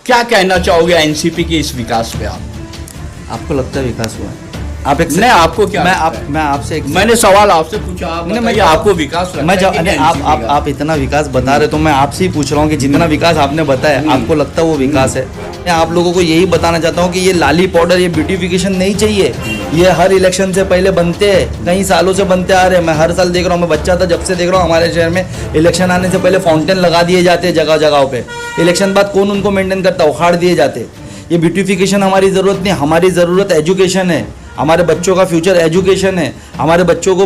क्या कहना चाहोगे एनसीपी के इस विकास पे आप? आपको लगता है विकास हुआ है? आप एक नहीं, आपको क्या मैं आपसे एक मैंने सवाल आपसे पूछा, आप बताइए आपको विकास लगता है कि NCP आप इतना विकास बता रहे तो मैं आपसे ही पूछ रहा हूँ कि जितना विकास आपने बताया आपको लगता है वो विकास है? मैं आप लोगों को यही बताना चाहता हूँ कि ये लाली पाउडर, ये ब्यूटिफिकेशन नहीं चाहिए। ये हर इलेक्शन से पहले बनते हैं, कई सालों से बनते आ रहे हैं। मैं हर साल देख रहा हूँ, मैं बच्चा था जब से देख रहा हूँ हमारे शहर में इलेक्शन आने से पहले फाउंटेन लगा दिए जाते हैं जगह जगहों पे। इलेक्शन बाद कौन उनको मेंटेन करता, उखाड़ दिए जाते। ये ब्यूटिफिकेशन हमारी ज़रूरत नहीं, हमारी ज़रूरत एजुकेशन है। हमारे बच्चों का फ्यूचर एजुकेशन है। हमारे बच्चों को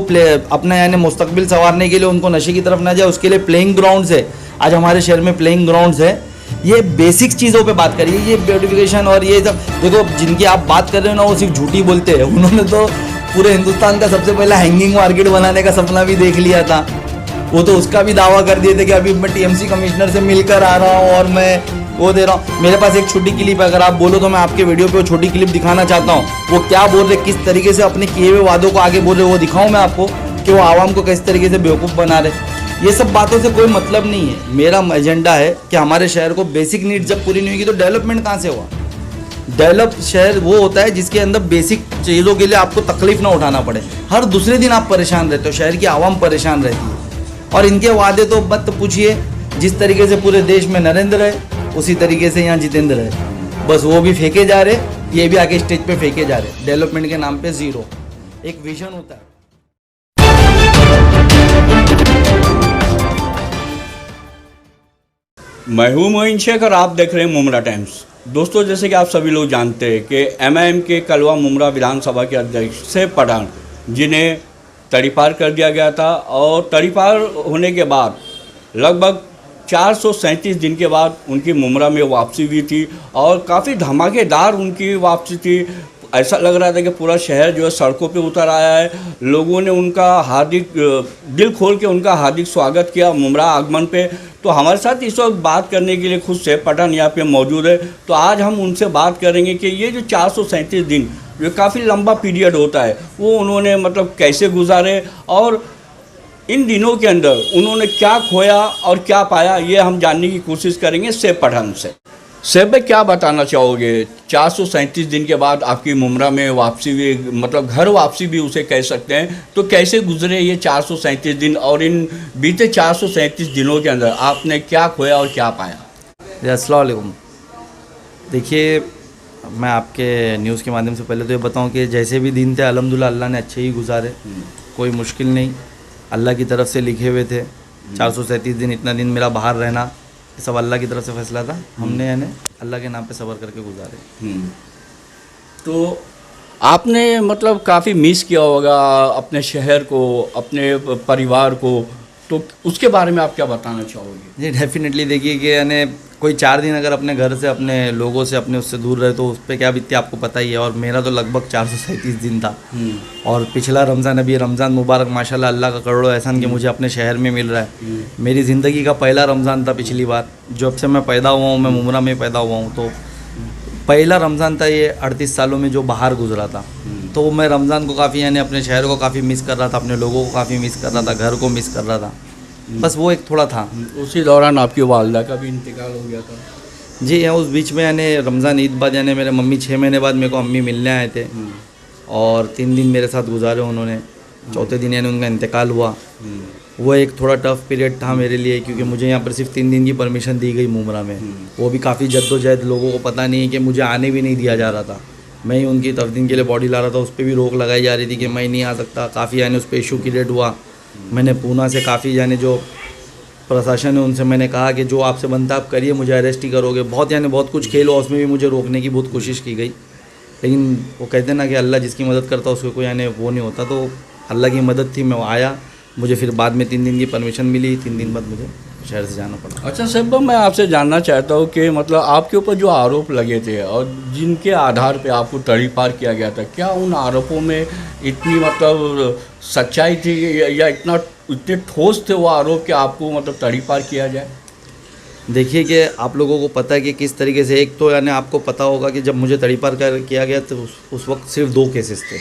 अपना यानी मुस्तकबिल संवारने के लिए उनको नशे की तरफ ना जाए, उसके लिए प्लेइंग ग्राउंड्स है। आज हमारे शहर में प्लेइंग ग्राउंड्स है। ये बेसिक चीज़ों पे बात करिए, ये ब्यूटिफिकेशन और ये सब देखो, जिनकी आप बात कर रहे हो ना वो सिर्फ झूठी बोलते हैं। उन्होंने तो पूरे हिंदुस्तान का सबसे पहला हैंगिंग मार्केट बनाने का सपना भी देख लिया था। वो तो उसका भी दावा कर दिए थे कि अभी मैं टीएमसी कमिश्नर से मिलकर आ रहा हूँ और मैं वो दे रहा हूँ। मेरे पास एक छोटी क्लिप है, अगर आप बोलो तो मैं आपके वीडियो पे वो छोटी क्लिप दिखाना चाहता हूँ। वो क्या बोल रहे, किस तरीके से अपने किए हुए वादों को आगे बोल रहे, वो दिखाऊँ मैं आपको कि वो आवाम को किस तरीके से बेवकूफ़ बना रहे। ये सब बातों से कोई मतलब नहीं है। मेरा एजेंडा है कि हमारे शहर को बेसिक नीड्स जब पूरी नहीं होगी तो डेवलपमेंट कहाँ से हुआ? डेवलप शहर वो होता है जिसके अंदर बेसिक चीज़ों के लिए आपको तकलीफ ना उठाना पड़े। हर दूसरे दिन आप परेशान रहते हो, शहर की आवाम परेशान रहती है। और इनके वादे तो मत पूछिए, जिस तरीके से पूरे देश में नरेंद्र है उसी तरीके से यहाँ जितेंद्र है। बस वो भी फेंके जा रहे, ये भी आगे स्टेज पे फेंके जा रहे। डेवलपमेंट के नाम पे जीरो। एक विजन होता है। मैं हूं मोइन शेख और आप देख रहे हैं मुमरा टाइम्स। दोस्तों, जैसे कि आप सभी लोग जानते हैं कि एमआईएम के कलवा मुमरा विधानसभा के अध्यक्ष सेब पठान, जिन्हें तड़ीपार कर दिया गया था और तड़ीपार होने के बाद लगभग 437 दिन के बाद उनकी मुमरा में वापसी हुई थी और काफ़ी धमाकेदार उनकी वापसी थी। ऐसा लग रहा था कि पूरा शहर जो है सड़कों पे उतर आया है। लोगों ने उनका हार्दिक दिल खोल के उनका हार्दिक स्वागत किया मुमरा आगमन पे। तो हमारे साथ इस वक्त बात करने के लिए खुद सेब पठान यहाँ पे मौजूद है। तो आज हम उनसे बात करेंगे कि ये जो 437 दिन जो काफ़ी लंबा पीरियड होता है वो उन्होंने मतलब कैसे गुजारे और इन दिनों के अंदर उन्होंने क्या खोया और क्या पाया, ये हम जानने की कोशिश करेंगे सेब पठान से। सेब भाई, क्या बताना चाहोगे? 437 दिन के बाद आपकी मुमरा में वापसी हुई, मतलब घर वापसी भी उसे कह सकते हैं। तो कैसे गुजरे ये 437 दिन और इन बीते 437 दिनों के अंदर आपने क्या खोया और क्या पाया? अस्सलाम वालेकुम। देखिए, मैं आपके न्यूज़ के माध्यम से पहले तो ये बताऊं कि जैसे भी दिन थे अल्हम्दुलिल्लाह अल्लाह ने अच्छे ही गुजारे। कोई मुश्किल नहीं, अल्लाह की तरफ से लिखे हुए थे। 437 दिन, इतना दिन मेरा बाहर रहना, ये सब अल्लाह की तरफ से फैसला था। हमने यानी अल्लाह के नाम पे सब्र करके गुजारे। तो आपने मतलब काफ़ी मिस किया होगा अपने शहर को, अपने परिवार को, तो उसके बारे में आप क्या बताना चाहोगे? जी डेफिनेटली। देखिए कि यानी कोई 4 दिन अगर अपने घर से, अपने लोगों से, अपने उससे दूर रहे तो उस पर क्या बीतती आपको पता ही है। और मेरा तो लगभग 437 दिन था। और पिछला रमज़ान, अभी रमज़ान मुबारक माशाल्लाह, अल्लाह का करोड़ों एहसान कि मुझे अपने शहर में मिल रहा है। मेरी ज़िंदगी का पहला रमज़ान था पिछली बार, जब से मैं पैदा हुआ हूँ। मैं मुमरा में पैदा हुआ हूँ, तो पहला रमज़ान था ये 38 सालों में जो बाहर गुजरा था। तो मैं रमज़ान को काफ़ी यानी अपने शहर को काफ़ी मिस कर रहा था, अपने लोगों को काफ़ी मिस कर रहा था, घर को मिस कर रहा था। बस वो एक थोड़ा था। उसी दौरान आपकी वालदा का भी इंतकाल हो गया था। जी हाँ, उस बीच में यानी रमज़ान ईद बाद यानी मेरे मम्मी 6 महीने बाद मेरे को अम्मी मिलने आए थे और 3 दिन मेरे साथ गुजारे उन्होंने। चौथे दिन यानी उनका इंतकाल हुआ। वो एक थोड़ा टफ़ पीरियड था मेरे लिए, क्योंकि मुझे यहाँ पर सिर्फ 3 दिन की परमिशन दी गई मुमरा में। वो भी काफ़ी जद्दोजहद, लोगों को पता नहीं है कि मुझे आने भी नहीं दिया जा रहा था। मैं ही उनकी तफदीन के लिए बॉडी ला रहा था, उस पर भी रोक लगाई जा रही थी कि मैं नहीं आ सकता। काफ़ी यानी उस पर इशू क्रिएट हुआ। मैंने पूना से काफ़ी यानी जो प्रशासन है उनसे मैंने कहा कि जो आपसे बनता आप करिए, मुझे अरेस्ट ही करोगे। बहुत यानी बहुत कुछ खेल हुआ, उसमें भी मुझे रोकने की बहुत कोशिश की गई। लेकिन वो कहते हैं ना कि अल्लाह जिसकी मदद करता है उसको कोई यानी वो नहीं होता। तो अल्लाह की मदद थी, मैं आया। मुझे फिर बाद में 3 दिन की परमिशन मिली। 3 दिन बाद मुझे शहर से जाना पड़ा। अच्छा सेब, मैं आपसे जानना चाहता हूँ कि मतलब आपके ऊपर जो आरोप लगे थे और जिनके आधार पे आपको तड़ीपार किया गया था, क्या उन आरोपों में इतनी मतलब सच्चाई थी या इतने ठोस थे वो आरोप कि आपको मतलब तड़ीपार किया जाए? देखिए कि आप लोगों को पता है कि किस तरीके से, एक तो यानी आपको पता होगा कि जब मुझे तड़ीपार किया गया तो उस वक्त सिर्फ 2 केसेस थे।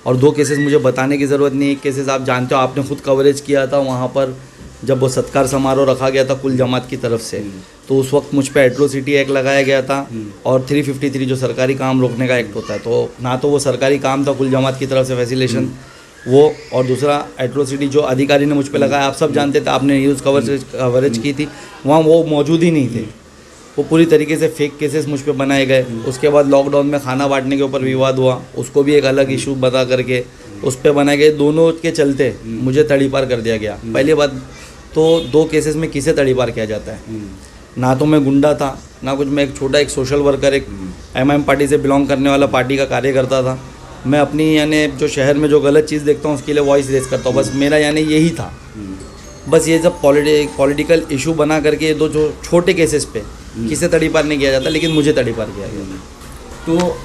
और 2 केसेस मुझे बताने की ज़रूरत नहीं। एक केसेस आप जानते हो, आपने खुद कवरेज किया था वहाँ पर जब वो सत्कार समारोह रखा गया था कुल जमात की तरफ से, तो उस वक्त मुझ पे एट्रोसिटी एक्ट लगाया गया था और 353 जो सरकारी काम रोकने का एक्ट होता है, तो ना तो वो सरकारी काम था कुल जमात की तरफ से फैसिलेशन वो, और दूसरा एट्रोसिटी जो अधिकारी ने मुझ पे लगाया, आप सब जानते थे, आपने न्यूज़ कवरेज की थी, वहाँ वो मौजूद ही नहीं थे। वो पूरी तरीके से फेक केसेस मुझ पे बनाए गए। उसके बाद लॉकडाउन में खाना बांटने के ऊपर विवाद हुआ, उसको भी एक अलग इशू बता करके उस पर बनाए गए। दोनों के चलते मुझे तड़ीपार कर दिया गया। पहली बात तो 2 केसेस में किसे तड़ीपार किया जाता है? ना तो मैं गुंडा था ना कुछ, मैं एक छोटा एक सोशल वर्कर, एक एमआईएम पार्टी से बिलोंग करने वाला पार्टी का कार्यकर्ता था। मैं अपनी यानी जो शहर में जो गलत चीज़ देखता हूँ उसके लिए वॉइस रेज करता हूँ, बस मेरा यानी यही था। बस ये सब पॉलिटिकल इशू बना करके ये 2 जो छोटे केसेस पे किसे तड़ीपार नहीं किया जाता, लेकिन मुझे तड़ीपार किया गया। तो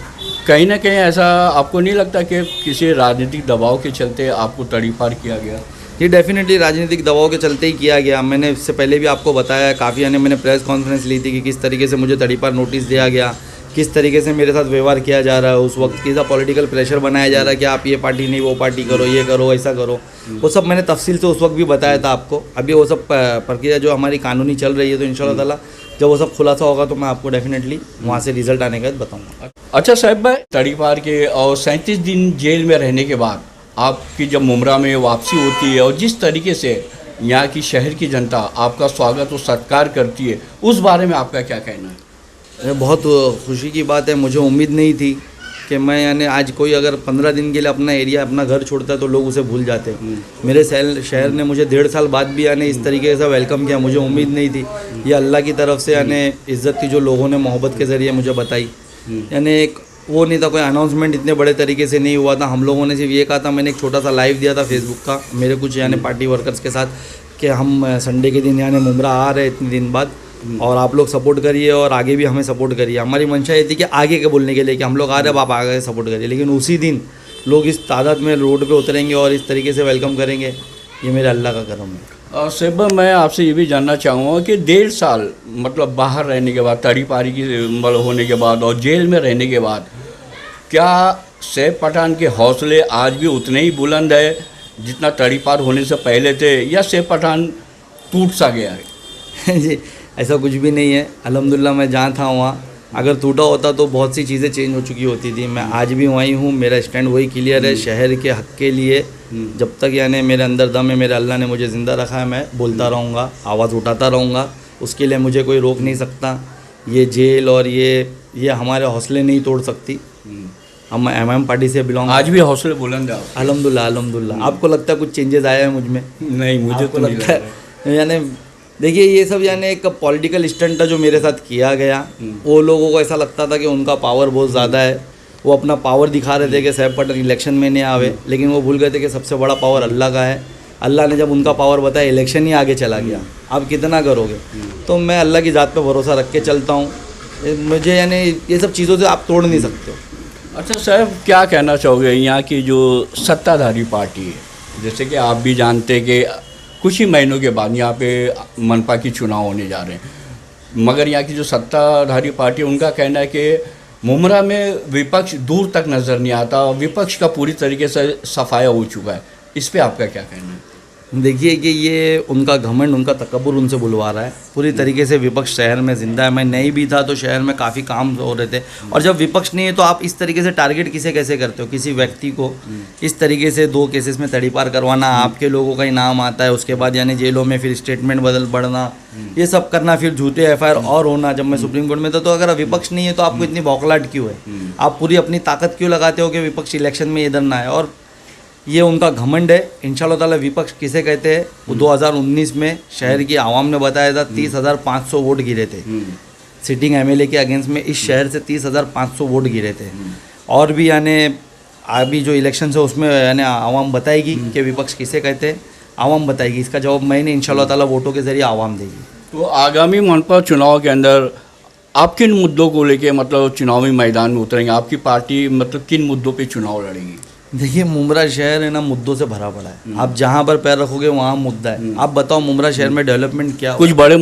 कहीं ना कहीं ऐसा आपको नहीं लगता कि किसी राजनीतिक दबाव के चलते आपको तड़ीपार किया गया? ये डेफिनेटली राजनीतिक दबाव के चलते ही किया गया। मैंने इससे पहले भी आपको बताया काफ़ी, यानी मैंने प्रेस कॉन्फ्रेंस ली थी कि किस तरीके से मुझे तड़ीपार नोटिस दिया गया, किस तरीके से मेरे साथ व्यवहार किया जा रहा है, उस वक्त किसा पॉलिटिकल प्रेशर बनाया जा रहा है कि आप ये पार्टी नहीं वो पार्टी करो, ये करो, ऐसा करो। वो सब मैंने तफसील से उस वक्त भी बताया था आपको। अभी वो सब प्रक्रिया जो हमारी कानूनी चल रही है, तो इंशाल्लाह ताला जब वो सब खुलासा होगा तो मैं आपको डेफिनेटली वहाँ से रिजल्ट आने के बाद बताऊँगा। अच्छा साहब भाई, तड़ीपार के और 37 दिन जेल में रहने के बाद आपकी जब मुमरा में वापसी होती है और जिस तरीके से यहाँ की शहर की जनता आपका स्वागत और सत्कार करती है, उस बारे में आपका क्या कहना है? बहुत खुशी की बात है। मुझे उम्मीद नहीं थी कि मैं यानी आज कोई अगर 15 दिन के लिए अपना एरिया अपना घर छोड़ता है तो लोग उसे भूल जाते हैं। मेरे शहर ने मुझे 1.5 साल बाद भी यानी इस तरीके से वेलकम किया, मुझे उम्मीद नहीं थी। ये अल्लाह की तरफ से यानी इज़्ज़त थी जो लोगों ने मोहब्बत के ज़रिए मुझे बताई। यानी एक वो नहीं था, कोई अनाउंसमेंट इतने बड़े तरीके से नहीं हुआ था। हम लोगों ने सिर्फ ये कहा था, मैंने एक छोटा सा लाइव दिया था फेसबुक का मेरे कुछ यानी पार्टी वर्कर्स के साथ, कि हम संडे के दिन यानी मुमरा आ रहे इतने दिन बाद और आप लोग सपोर्ट करिए और आगे भी हमें सपोर्ट करिए। हमारी मंशा ये थी कि आगे के बोलने के लिए कि हम लोग आ रहे हैं, अब आप आगे सपोर्ट करिए। लेकिन उसी दिन लोग इस तादाद में रोड पे उतरेंगे और इस तरीके से वेलकम करेंगे, ये मेरे अल्लाह का करम है। और सेब मैं आपसे ये भी जानना चाहूँगा कि 1.5 साल मतलब बाहर रहने के बाद, तड़ीपारी की मतलब होने के बाद और जेल में रहने के बाद, क्या सैफ पठान के हौसले आज भी उतने ही बुलंद है जितना तड़ीपार होने से पहले थे, या सैफ पठान टूट सा गया है? जी ऐसा कुछ भी नहीं है। अल्हम्दुलिल्लाह मैं जहाँ था वहाँ, अगर टूटा होता तो बहुत सी चीज़ें चेंज हो चुकी होती थी। मैं आज भी वहीं हूँ, मेरा स्टैंड वही क्लियर है। शहर के हक़ के लिए जब तक यानी मेरे अंदर दम है, मेरे अल्लाह ने मुझे ज़िंदा रखा है, मैं बोलता रहूँगा, आवाज़ उठाता रहूँगा। उसके लिए मुझे कोई रोक नहीं सकता। ये जेल और ये हमारे हौसले नहीं तोड़ सकती। हम एमआईएम पार्टी से बिलोंग, आज भी हौसले बुलंद है? अल्हम्दुलिल्लाह अल्हम्दुलिल्लाह। आपको लगता है कुछ चेंजेस आया है मुझ में? नहीं, मुझे तो नहीं लगता है। यानी देखिए ये सब यानी एक पॉलिटिकल स्टंट था जो मेरे साथ किया गया। वो लोगों को ऐसा लगता था कि उनका पावर बहुत ज़्यादा है, वो अपना पावर दिखा रहे थे कि सैफ पठान इलेक्शन में नहीं आवे, लेकिन वो भूल गए थे कि सबसे बड़ा पावर अल्लाह का है। अल्लाह ने जब उनका पावर बताया, इलेक्शन ही आगे चला गया। आप कितना करोगे? तो मैं अल्लाह की ज़ात पे भरोसा रख के चलता हूँ। मुझे यानी ये सब चीज़ों से आप तोड़ नहीं सकते हो। अच्छा साहब, क्या कहना चाहोगे यहाँ की जो सत्ताधारी पार्टी है, जैसे कि आप भी जानते हैं कि कुछ ही महीनों के बाद यहाँ पे मनपा की चुनाव होने जा रहे हैं, मगर यहाँ की जो सत्ताधारी पार्टी है उनका कहना है कि मुमरा में विपक्ष दूर तक नज़र नहीं आता, विपक्ष का पूरी तरीके से सफाया हो चुका है। इस पे आपका क्या कहना है? देखिए कि ये उनका घमंड, उनका तकब्बुर उनसे बुलवा रहा है। पूरी तरीके से विपक्ष शहर में ज़िंदा है। मैं नहीं भी था तो शहर में काफ़ी काम हो रहे थे, और जब विपक्ष नहीं है तो आप इस तरीके से टारगेट किसे कैसे करते हो? किसी व्यक्ति को इस तरीके से 2 केसेस में तड़ीपार करवाना, आपके लोगों का ही नाम आता है, उसके बाद यानी जेलों में फिर स्टेटमेंट बढ़ना, ये सब करना, फिर झूठे FIR और होना। जब मैं सुप्रीम कोर्ट में था तो अगर विपक्ष नहीं है तो आपको इतनी बौखलाहट क्यों है? आप पूरी अपनी ताकत क्यों लगाते हो कि विपक्ष इलेक्शन में इधर ना है? और ये उनका घमंड है। इंशाल्लाह ताला विपक्ष किसे कहते हैं, वो 2019 में शहर की आवाम ने बताया था 30,500 वोट गिरे थे सिटिंग MLA के अगेंस्ट में। इस शहर से 30,500 वोट गिरे थे। और भी यानी अभी जो इलेक्शन है उसमें यानी आवाम बताएगी कि विपक्ष किसे कहते हैं, आवाम बताएगी। इसका जवाब मैंने इंशाल्लाह ताला वोटों के ज़रिए आवाम देगी। तो आगामी मनपा चुनाव के अंदर आप किन मुद्दों को लेके मतलब चुनावी मैदान में उतरेंगे? आपकी पार्टी मतलब किन मुद्दों पे चुनाव लड़ेगी? देखिए मुमरा शहर है ना, मुद्दों से भरा पड़ा है। आप जहाँ पर पैर रखोगे वहाँ मुद्दा है। आप बताओ मुमरा शहर में डेवलपमेंट क्या? कुछ बड़े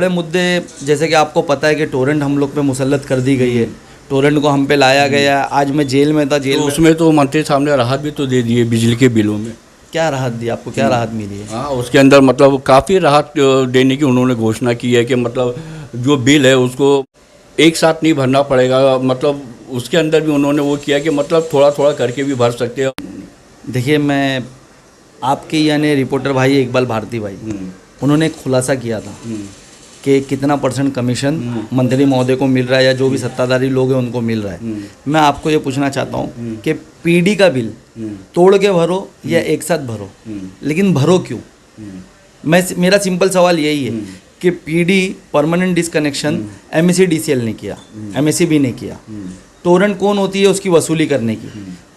मुद्दे जैसे कि आपको पता है कि टोरेंट हम लोग पे मुसल्लत कर दी गई है। टोरेंट को हम पे लाया गया। आज मैं जेल में था, जेल तो उसमें तो मंत्री साहब ने राहत भी तो दे दी है बिजली के बिलों में। क्या राहत दी आपको, क्या राहत मिली है? हाँ, उसके अंदर मतलब काफ़ी राहत देने की उन्होंने घोषणा की है कि मतलब जो बिल है उसको एक साथ नहीं भरना पड़ेगा, मतलब उसके अंदर भी उन्होंने वो किया कि मतलब थोड़ा थोड़ा करके भी भर सकते हैं। देखिए, मैं आपके यानी रिपोर्टर भाई इकबाल भारती भाई, उन्होंने एक खुलासा किया था कि कितना % कमीशन मंत्री महोदय को मिल रहा है या जो भी सत्ताधारी लोग हैं उनको मिल रहा है। मैं आपको ये पूछना चाहता हूँ कि पीडी का बिल तोड़ के भरो या एक साथ भरो, लेकिन भरो क्यों? मेरा सिंपल सवाल यही है कि पीडी परमानेंट डिसकनेक्शन MSEDCL ने किया, MSEB ने किया। टोरेंट कौन होती है उसकी वसूली करने की?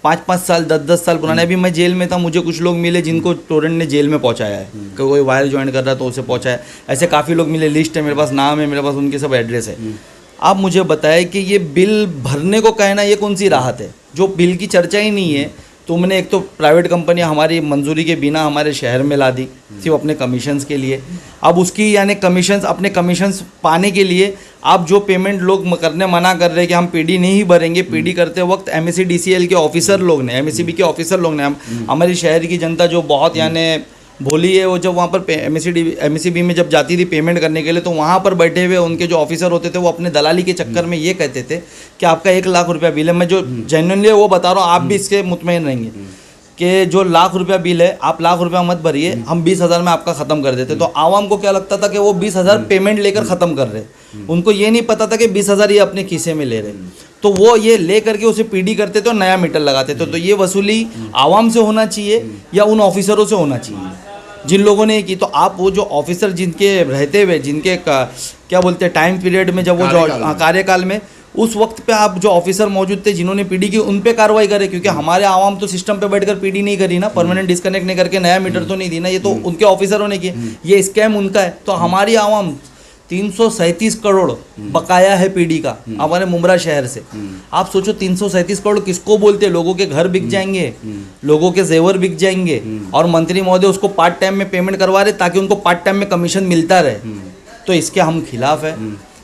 5-5 साल 10-10 साल पुराने। अभी मैं जेल में था, मुझे कुछ लोग मिले जिनको टोरेंट ने जेल में पहुंचाया है, कोई वायर ज्वाइन कर रहा तो उसे पहुंचाया। ऐसे काफ़ी लोग मिले, लिस्ट है मेरे पास, नाम है मेरे पास, उनके सब एड्रेस है। आप मुझे बताएं कि ये बिल भरने को कहना ये कौन सी राहत है? जो बिल की चर्चा ही नहीं है, तुमने एक तो प्राइवेट कंपनी हमारी मंजूरी के बिना हमारे शहर में ला दी सिर्फ अपने कमीशंस के लिए। अब उसकी यानी कमीशंस, अपने कमीशंस पाने के लिए आप जो पेमेंट लोग करने मना कर रहे हैं कि हम पीडी नहीं भरेंगे, पीडी करते वक्त MSEDCL के ऑफिसर लोग ने, MSEB के ऑफिसर लोग ने, हमारी शहर की जनता जो बहुत यानी भोली है, वो जब वहाँ पर MSEB में जब जाती थी पेमेंट करने के लिए, तो वहाँ पर बैठे हुए उनके जो ऑफिसर होते थे वो अपने दलाली के चक्कर में ये कहते थे कि आपका 1 लाख रुपया बिल है। मैं जो जेन्युइनली वो बता रहा हूँ, आप भी इसके मुतमईन रहेंगे कि जो लाख रुपया बिल है, आप लाख रुपया मत भरिए, हम 20,000 में आपका ख़त्म कर देते। तो आवाम को क्या लगता था कि वो 20,000 पेमेंट लेकर ख़त्म कर रहे, उनको ये नहीं पता था कि 20,000 ये अपने खीसे में ले रहे। तो वो ये ले करके उसे पीडी करते थे और नया मीटर लगाते थे। तो ये वसूली आवाम से होना चाहिए या उन ऑफिसरों से होना चाहिए जिन लोगों ने की? तो आप वो जो ऑफिसर जिनके रहते हुए, जिनके क्या बोलते हैं टाइम पीरियड में, जब वो जो कार्यकाल में, उस वक्त पे आप जो ऑफिसर मौजूद थे जिन्होंने पीडी की, उन पे कार्रवाई करे। क्योंकि हमारे आवाम तो सिस्टम पे बैठकर पीडी नहीं करी ना, परमानेंट डिस्कनेक्ट नहीं करके नया मीटर तो नहीं दी ना, ये तो उनके ऑफिसरों ने किया। ये स्कैम उनका है। तो हमारी आवाम 337 करोड़ बकाया है पीडी का हमारे मुमरा शहर से। आप सोचो 337 करोड़ किसको बोलते हैं? लोगों के घर बिक जाएंगे, लोगों के जेवर बिक जाएंगे, और मंत्री महोदय उसको पार्ट टाइम में पेमेंट करवा रहे ताकि उनको पार्ट टाइम में कमीशन मिलता रहे। तो इसके हम खिलाफ है।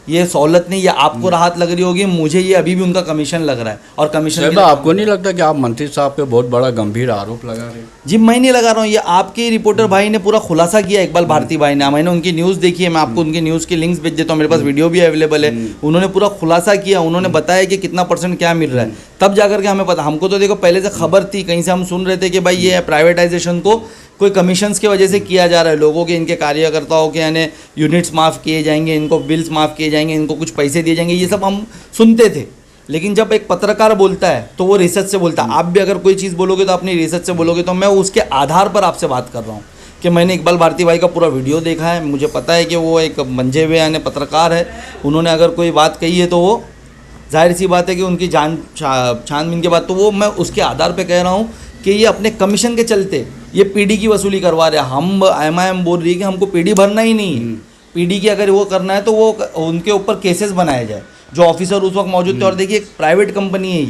ये सहूलत नहीं, ये आपको राहत लग रही होगी, मुझे ये अभी भी उनका कमीशन लग रहा है। और कमीशन आपको नहीं लगता कि आप मंत्री साहब पे बहुत बड़ा गंभीर आरोप लगा रहे हैं? जी, मैं नहीं लगा रहा हूँ, ये आपके रिपोर्टर भाई ने पूरा खुलासा किया, इकबाल भारती भाई ने। मैंने उनकी न्यूज़ देखी है, मैं आपको उनकी न्यूज़ के लिंक्स भेज देता हूँ, मेरे पास वीडियो भी अवेलेबल है। उन्होंने पूरा खुलासा किया, उन्होंने बताया कि कितना % क्या मिल रहा है, तब जाकर के हमें पता। हमको तो देखो पहले से खबर थी, कहीं से हम सुन रहे थे कि भाई ये प्राइवेटाइजेशन को कोई कमीशंस की वजह से किया जा रहा है, लोगों के, इनके कार्यकर्ताओं के यानी यूनिट्स माफ़ किए जाएंगे, इनको बिल्स माफ़ किए जाएंगे, इनको कुछ पैसे दिए जाएंगे, ये सब हम सुनते थे। लेकिन जब एक पत्रकार बोलता है तो वो रिसर्च से बोलता है। आप भी अगर कोई चीज़ बोलोगे तो अपनी रिसर्च से बोलोगे। तो मैं उसके आधार पर आपसे बात कर रहा हूँ कि मैंने इकबाल भारती भाई का पूरा वीडियो देखा है, मुझे पता है कि वो एक मंजे हुए यानी पत्रकार है। उन्होंने अगर कोई बात कही है तो वो जाहिर सी बात है कि उनकी छानबीन के बाद, तो वो मैं उसके आधार पर कह रहा हूँ कि ये अपने कमीशन के चलते ये पीडी की वसूली करवा रहे हैं। हम MIM बोल रही है कि हमको पीडी भरना ही नहीं है। पीडी की अगर वो करना है तो वो उनके ऊपर केसेस बनाए जाए, जो ऑफिसर उस वक्त मौजूद थे। और देखिए, एक प्राइवेट कंपनी है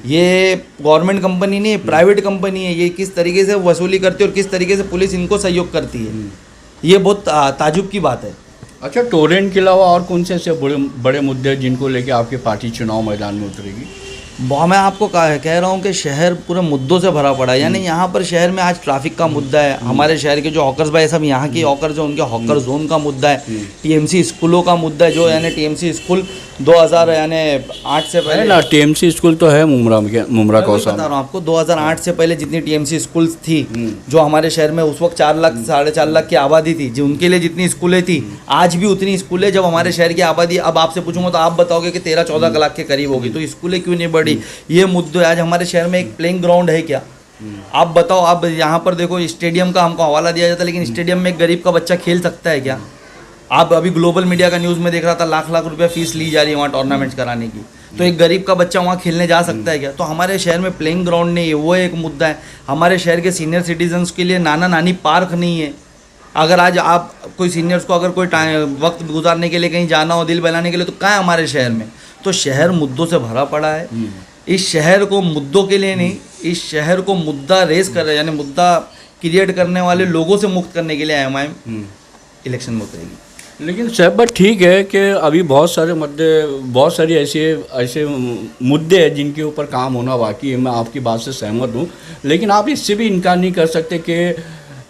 ये गवर्नमेंट कंपनी नहीं है, प्राइवेट कंपनी है। ये किस तरीके से वसूली करती है और किस तरीके से पुलिस इनको सहयोग करती है, ये बहुत ताजुब की बात है। अच्छा, टोरेंट के अलावा और कौन से ऐसे बड़े मुद्दे हैं जिनको लेके आपकी पार्टी चुनाव मैदान में उतरेगी? मैं आपको कह रहा हूँ कि शहर पूरे मुद्दों से भरा पड़ा है। यानी यहाँ पर शहर में आज ट्रैफिक का मुद्दा है, हमारे शहर के जो हॉकर्स भाई सब यहाँ के हॉकर्स हैं, उनके हॉकर जोन का मुद्दा है, TMC स्कूलों का मुद्दा है। जो यानी TMC स्कूल 2008 से पहले ना, TMC स्कूल तो है मुमरा कौसा। बता रहा हूँ आपको, 2008 से पहले जितनी TMC स्कूल्स थी जो हमारे शहर में, उस वक्त 4 लाख 4.5 लाख की आबादी थी, जो उनके लिए जितनी स्कूलें थी, आज भी उतनी स्कूलें। जब हमारे शहर की आबादी, अब आपसे पूछूंगा तो आप बताओगे कि 13-14 लाख के करीब होगी, तो स्कूलें क्यों नहीं बढ़ी? ये मुद्दे। आज हमारे शहर में एक प्लेइंग ग्राउंड है क्या? आप बताओ। आप यहाँ पर देखो, स्टेडियम का हमको हवाला दिया जाता है, लेकिन स्टेडियम में एक गरीब का बच्चा खेल सकता है क्या? आप अभी ग्लोबल मीडिया का न्यूज़ में देख रहा था, लाख लाख रुपया फीस ली जा रही है वहाँ टूर्नामेंट्स कराने की। तो एक गरीब का बच्चा वहाँ खेलने जा सकता है क्या? तो हमारे शहर में प्लेइंग ग्राउंड नहीं है, वो एक मुद्दा है। हमारे शहर के सीनियर सिटीजन्स के लिए नाना नानी पार्क नहीं है। अगर आज आप कोई सीनियर्स को अगर कोई वक्त गुजारने के लिए कहीं जाना हो, दिल बहलाने के लिए, तो कहाँ है हमारे शहर में? तो शहर मुद्दों से भरा पड़ा है। इस शहर को मुद्दों के लिए नहीं, इस शहर को मुद्दा रेस कर रहे, यानी मुद्दा क्रिएट करने वाले लोगों से मुक्त करने के लिए MIM इलेक्शन में उतरेगी। लेकिन साहब बात ठीक है कि अभी बहुत सारी ऐसे मुद्दे हैं जिनके ऊपर काम होना बाकी है। मैं आपकी बात से सहमत हूँ, लेकिन आप इससे भी इनकार नहीं कर सकते कि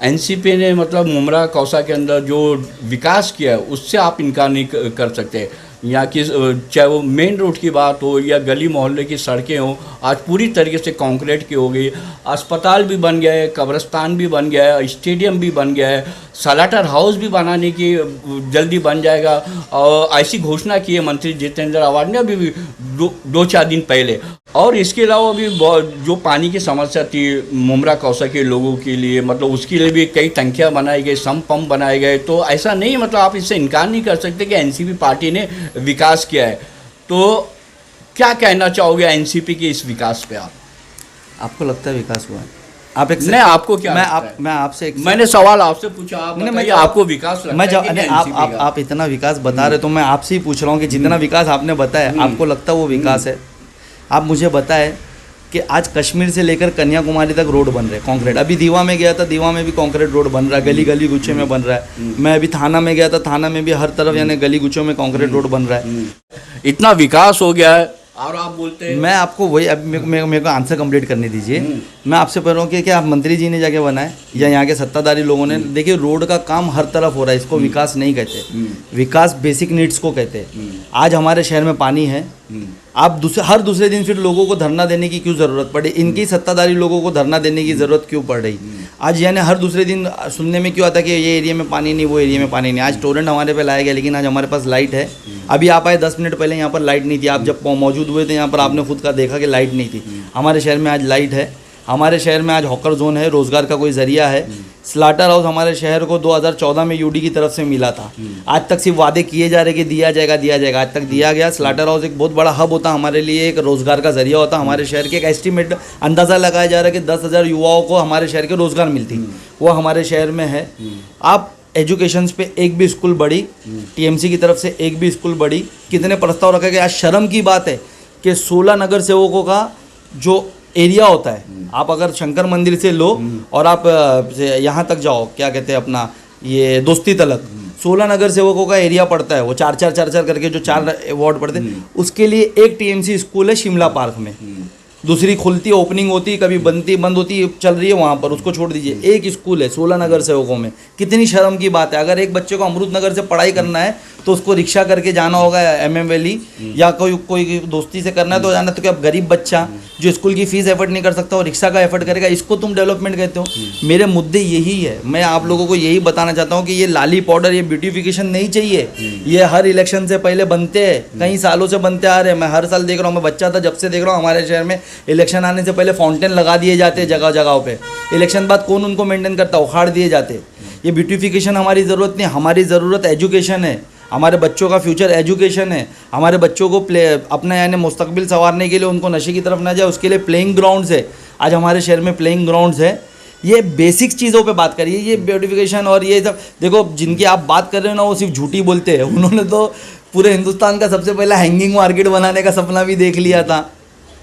एनसीपी ने मतलब मुमरा कौसा के अंदर जो विकास किया है उससे आप इनकार नहीं कर सकते। यहाँ की चाहे वो मेन रोड की बात हो या गली मोहल्ले की सड़कें हो, आज पूरी तरीके से कंक्रीट की हो गई। अस्पताल भी बन गया है, कब्रिस्तान भी बन गया है, स्टेडियम भी बन गया है, सलाटर हाउस भी बनाने की जल्दी बन जाएगा। और ऐसी घोषणा की है मंत्री जितेंद्र आवाड ने अभी भी दो चार दिन पहले। और इसके अलावा भी जो पानी की समस्या थी मुमरा कौसा के लोगों के लिए, मतलब उसके लिए भी कई टंकियाँ बनाई गई, सम पंप बनाए गए। तो ऐसा नहीं, मतलब आप इससे इनकार नहीं कर सकते कि एनसीपी पार्टी ने विकास किया है। तो क्या कहना चाहोगे एनसीपी के इस विकास पे आप? आपको लगता है विकास हुआ है? आप एक नहीं, आपको क्या लगता है? मैं आपसे एक मैंने सवाल आपसे पूछा, आप बताइए, आपको विकास लगता है कि नहीं आप NCP का? आप इतना विकास बता रहे, तो मैं आपसे ही पूछ रहा हूँ कि जितना विकास आपने बताया, आपको लगता है वो विकास है? आप मुझे बताएं कि आज कश्मीर से लेकर कन्याकुमारी तक रोड बन रहे हैं कंक्रीट। अभी दीवा में गया था, दीवा में भी कंक्रीट रोड बन रहा है, गली गली गुच्छे में बन रहा है। मैं अभी थाना में गया था, थाना में भी हर तरफ यानी गली गुच्छों में कंक्रीट रोड बन रहा है। इतना विकास हो गया है और आप बोलते हैं। मैं आपको वही, अब मेरे को आंसर कंप्लीट करने दीजिए। मैं आपसे पूछ रहा हूँ कि क्या आप मंत्री जी ने जाके बनाए या यहाँ के सत्ताधारी लोगों ने? देखिए, रोड का काम हर तरफ हो रहा है, इसको विकास नहीं कहते। विकास बेसिक नीड्स को कहते हैं। आज हमारे शहर में पानी है, आप हर दूसरे दिन फिर लोगों को धरना देने की क्यों ज़रूरत पड़े? इनकी सत्ताधारी लोगों को धरना देने की ज़रूरत क्यों पड़ रही? आज यानी हर दूसरे दिन सुनने में क्यों आता कि ये एरिया में पानी नहीं, वो एरिया में पानी नहीं। आज टोरेंट हमारे पे लाया गया, लेकिन आज हमारे पास लाइट है। अभी आप आए 10 मिनट पहले, यहाँ पर लाइट नहीं थी। आप जब मौजूद हुए थे यहाँ पर, आपने खुद का देखा कि लाइट नहीं थी। हमारे शहर में आज लाइट है। हमारे शहर में आज हॉकर जोन है, रोज़गार का कोई ज़रिया है। स्लाटर हाउस हमारे शहर को 2014 में यूडी की तरफ से मिला था। आज तक सिर्फ वादे किए जा रहे कि दिया जाएगा दिया जाएगा, आज तक दिया गया। स्लाटर हाउस एक बहुत बड़ा हब होता हमारे लिए, एक रोज़गार का ज़रिया होता हमारे शहर के। एक एस्टिमेट अंदाज़ा लगाया जा रहा है कि 10,000 युवाओं को हमारे शहर के रोज़गार मिलती, वो हमारे शहर में है। आप एजुकेशन पे एक भी स्कूल बढ़ी, टीएमसी की तरफ से एक भी स्कूल बढ़ी, कितने प्रस्ताव रखे गए। आज शर्म की बात है कि 16 नगर सेवकों का जो एरिया होता है, आप अगर शंकर मंदिर से लो और आप यहाँ तक जाओ, क्या कहते हैं अपना, ये दोस्ती तलक, 16 नगर सेवकों का एरिया पड़ता है। वो चार करके जो 4 वार्ड पड़ते हैं, उसके लिए एक टीएमसी स्कूल है शिमला पार्क में। दूसरी खुलती ओपनिंग होती, कभी बनती बंद होती, चल रही है वहाँ पर, उसको छोड़ दीजिए। एक स्कूल है 16 नगर सेवकों में। कितनी शर्म की बात है। अगर एक बच्चे को अमृत नगर से पढ़ाई करना है तो उसको रिक्शा करके जाना होगा MM वैली, या कोई दोस्ती से करना है तो जाना। तो क्या गरीब बच्चा जो स्कूल की फीस एफर्ट नहीं कर सकता वो रिक्शा का एफर्ट करेगा? इसको तुम डेवलपमेंट कहते हो? मेरे मुद्दे यही है। मैं आप लोगों को यही बताना चाहता हूँ कि ये लाली पाउडर, ये ब्यूटिफिकेशन नहीं चाहिए। ये हर इलेक्शन से पहले बनते हैं, कई सालों से बनते आ रहे हैं। मैं हर साल देख रहा हूँ, मैं बच्चा था जब से देख रहा हूँ हमारे शहर में इलेक्शन आने से पहले फाउंटेन लगा दिए जाते हैं जगह जगहों पे। इलेक्शन बाद कौन उनको मेंटेन करता? उखाड़ दिए जाते। ये ब्यूटिफिकेशन हमारी ज़रूरत नहीं, हमारी ज़रूरत एजुकेशन है। हमारे बच्चों का फ्यूचर एजुकेशन है। हमारे बच्चों को अपना यानी मुस्तकबिल संवारने के लिए उनको नशे की तरफ ना जाए, उसके लिए प्लेइंग ग्राउंड्स है। आज हमारे शहर में प्लेइंग ग्राउंड्स है। ये बेसिक चीज़ों पे बात करिए। ये ब्यूटिफिकेशन और ये सब देखो, जिनकी आप बात कर रहे हो ना, वो सिर्फ झूठी बोलते हैं। उन्होंने तो पूरे हिंदुस्तान का सबसे पहला हैंगिंग मार्केट बनाने का सपना भी देख लिया था।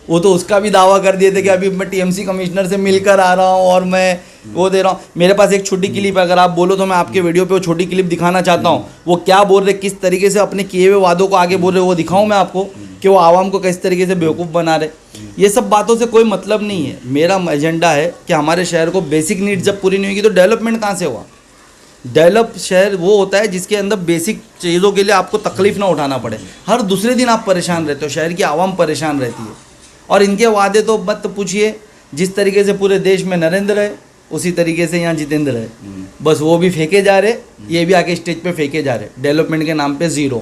वो तो उसका भी दावा कर दिए थे कि अभी मैं टीएमसी कमिश्नर से मिलकर आ रहा हूँ और मैं वो दे रहा हूँ। मेरे पास एक छोटी क्लिप है, अगर आप बोलो तो मैं आपके वीडियो पे वो छोटी क्लिप दिखाना चाहता हूँ। वो क्या बोल रहे, किस तरीके से अपने किए हुए वादों को आगे बोल रहे, वो दिखाऊँ मैं आपको कि वो आवाम को किस तरीके से बेवकूफ़ बना रहे। ये सब बातों से कोई मतलब नहीं है। मेरा एजेंडा है कि हमारे शहर को बेसिक नीड्स जब पूरी नहीं होगी तो डेवलपमेंट कहाँ से हुआ? डेवलप शहर वो होता है जिसके अंदर बेसिक चीज़ों के लिए आपको तकलीफ ना उठाना पड़े। हर दूसरे दिन आप परेशान रहते हो, शहर की आवाम परेशान रहती है। और इनके वादे तो मत पूछिए। जिस तरीके से पूरे देश में नरेंद्र है, उसी तरीके से यहाँ जितेंद्र है। बस वो भी फेंके जा रहे, ये भी आके स्टेज पे फेंके जा रहे। डेवलपमेंट के नाम पे ज़ीरो।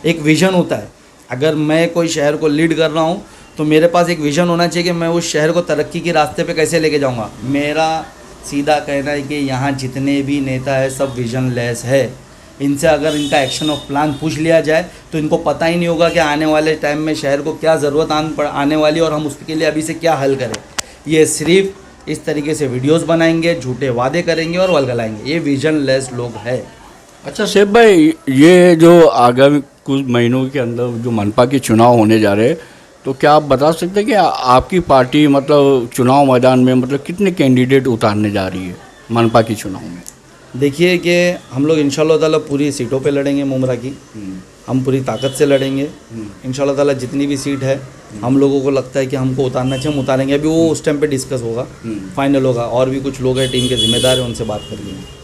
एक विज़न होता है। अगर मैं कोई शहर को लीड कर रहा हूँ तो मेरे पास एक विज़न होना चाहिए कि मैं उस शहर को तरक्की के रास्ते पे कैसे लेके जाऊँगा। मेरा सीधा कहना है कि यहाँ जितने भी नेता है सब विज़न लेस है। इनसे अगर इनका एक्शन ऑफ प्लान पूछ लिया जाए तो इनको पता ही नहीं होगा कि आने वाले टाइम में शहर को क्या ज़रूरत आने वाली और हम उसके लिए अभी से क्या हल करें। ये सिर्फ इस तरीके से वीडियोस बनाएंगे, झूठे वादे करेंगे और वलगलाएंगे। ये विजन लेस लोग है। अच्छा सेब भाई, ये जो आगामी कुछ महीनों के अंदर जो मनपा के चुनाव होने जा रहे हैं, तो क्या आप बता सकते हैं कि आपकी पार्टी मतलब चुनाव मैदान में मतलब कितने कैंडिडेट उतारने जा रही है मनपा के चुनाव में? देखिए कि हम लोग इंशाल्लाह ताला पूरी सीटों पे लड़ेंगे मुमरा की, हम पूरी ताकत से लड़ेंगे इंशाल्लाह ताला। जितनी भी सीट है हम लोगों को लगता है कि हमको उतारना चाहिए, हम उतारेंगे। अभी वो उस टाइम पे डिस्कस होगा, फाइनल होगा। और भी कुछ लोग हैं टीम के जिम्मेदार हैं, उनसे बात कर लेंगे।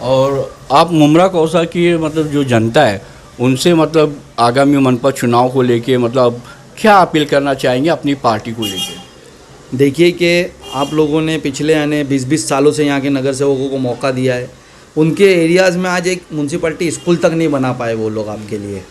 और आप मुमरा कौसा की मतलब जो जनता है उनसे मतलब आगामी मनपा चुनाव को लेके मतलब क्या अपील करना चाहेंगे अपनी पार्टी को लेके? देखिए कि आप लोगों ने पिछले यानी 20-20 सालों से यहाँ के नगर सेवकों को मौका दिया है। उनके एरियाज़ में आज एक म्यूनसिपलिटी स्कूल तक नहीं बना पाए वो लोग आपके लिए।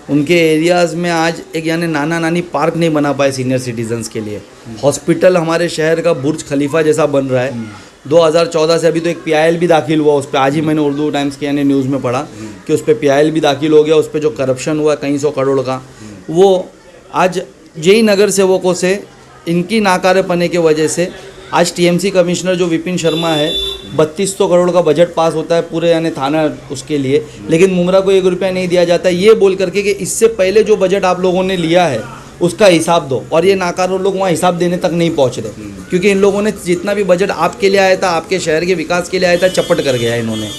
उनके एरियाज़ में आज एक यानी नाना नानी पार्क नहीं बना पाए सीनियर सिटीजन्स के लिए। हॉस्पिटल हमारे शहर का बुर्ज खलीफा जैसा बन रहा है। 2014 से अभी तो एक PIL भी दाखिल हुआ उस पर। आज ही मैंने उर्दू टाइम्स के यानी न्यूज़ में पढ़ा कि उस पर PIL भी दाखिल हो गया। उस पर जो करप्शन हुआ कई 100 करोड़ का, वो आज जेई नगर सेवकों से इनकी नाकारेपने की वजह से आज TMC कमिश्नर जो विपिन शर्मा है 3200 करोड़ का बजट पास होता है पूरे यानी थाना उसके लिए, लेकिन मुमरा को 1 रुपया नहीं दिया जाता। ये बोल करके कि इससे पहले जो बजट आप लोगों ने लिया है उसका हिसाब दो, और ये नाकारों लोग वहाँ हिसाब देने तक नहीं पहुँच रहे, क्योंकि इन लोगों ने जितना भी बजट आपके लिए आया था, आपके शहर के विकास के लिए आया था, चपट कर गया इन्होंने।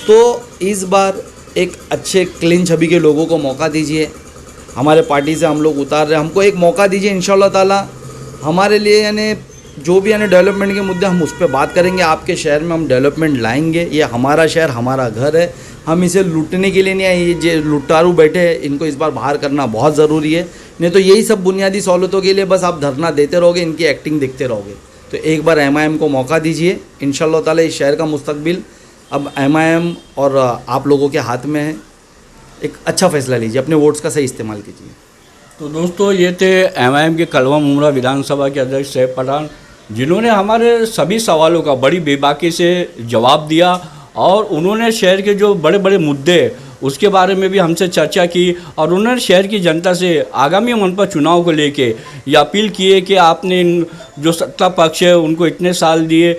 तो इस बार एक अच्छे क्लीन छवि के लोगों को मौका दीजिए। हमारे पार्टी से हम लोग उतार रहे हैं, हमको एक मौका दीजिए। इंशाल्लाह ताला हमारे लिए यानी जो भी यानी डेवलपमेंट के मुद्दे हम उस पर बात करेंगे। आपके शहर में हम डेवलपमेंट लाएंगे। ये हमारा शहर, हमारा घर है, हम इसे लूटने के लिए नहीं आए। ये जो लुटारू बैठे हैं इनको इस बार बाहर करना बहुत ज़रूरी है, नहीं तो यही सब बुनियादी सहूलतों के लिए बस आप धरना देते रहोगे, इनकी एक्टिंग देखते रहोगे। तो एक बार MIM को मौका दीजिए। इंशाल्लाह ताला इस शहर का मुस्तकबिल अब MIM और आप लोगों के हाथ में है। एक अच्छा फैसला लीजिए, अपने वोट्स का सही इस्तेमाल कीजिए। तो दोस्तों ये थे MIM के कलवा मुमरा विधानसभा के अध्यक्ष सैफ पठान, जिन्होंने हमारे सभी सवालों का बड़ी बेबाकी से जवाब दिया और उन्होंने शहर के जो बड़े बड़े मुद्दे उसके बारे में भी हमसे चर्चा की। और उन्होंने शहर की जनता से आगामी मनपा चुनाव को लेके ये अपील की है कि आपने इन जो सत्ता पक्ष है उनको इतने साल दिए,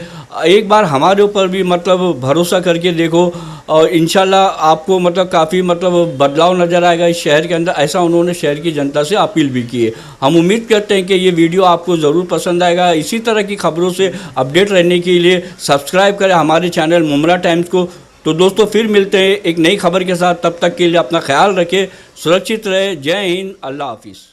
एक बार हमारे ऊपर भी मतलब भरोसा करके देखो और इंशाल्लाह आपको मतलब काफ़ी मतलब बदलाव नज़र आएगा इस शहर के अंदर। ऐसा उन्होंने शहर की जनता से अपील भी की है। हम उम्मीद करते हैं कि ये वीडियो आपको ज़रूर पसंद आएगा। इसी तरह की खबरों से अपडेट रहने के लिए सब्सक्राइब करें हमारे चैनल मुमरा टाइम्स को। तो दोस्तों फिर मिलते हैं एक नई खबर के साथ, तब तक के लिए अपना ख्याल रखें, सुरक्षित रहे। जय हिंद, अल्लाह हाफिज़।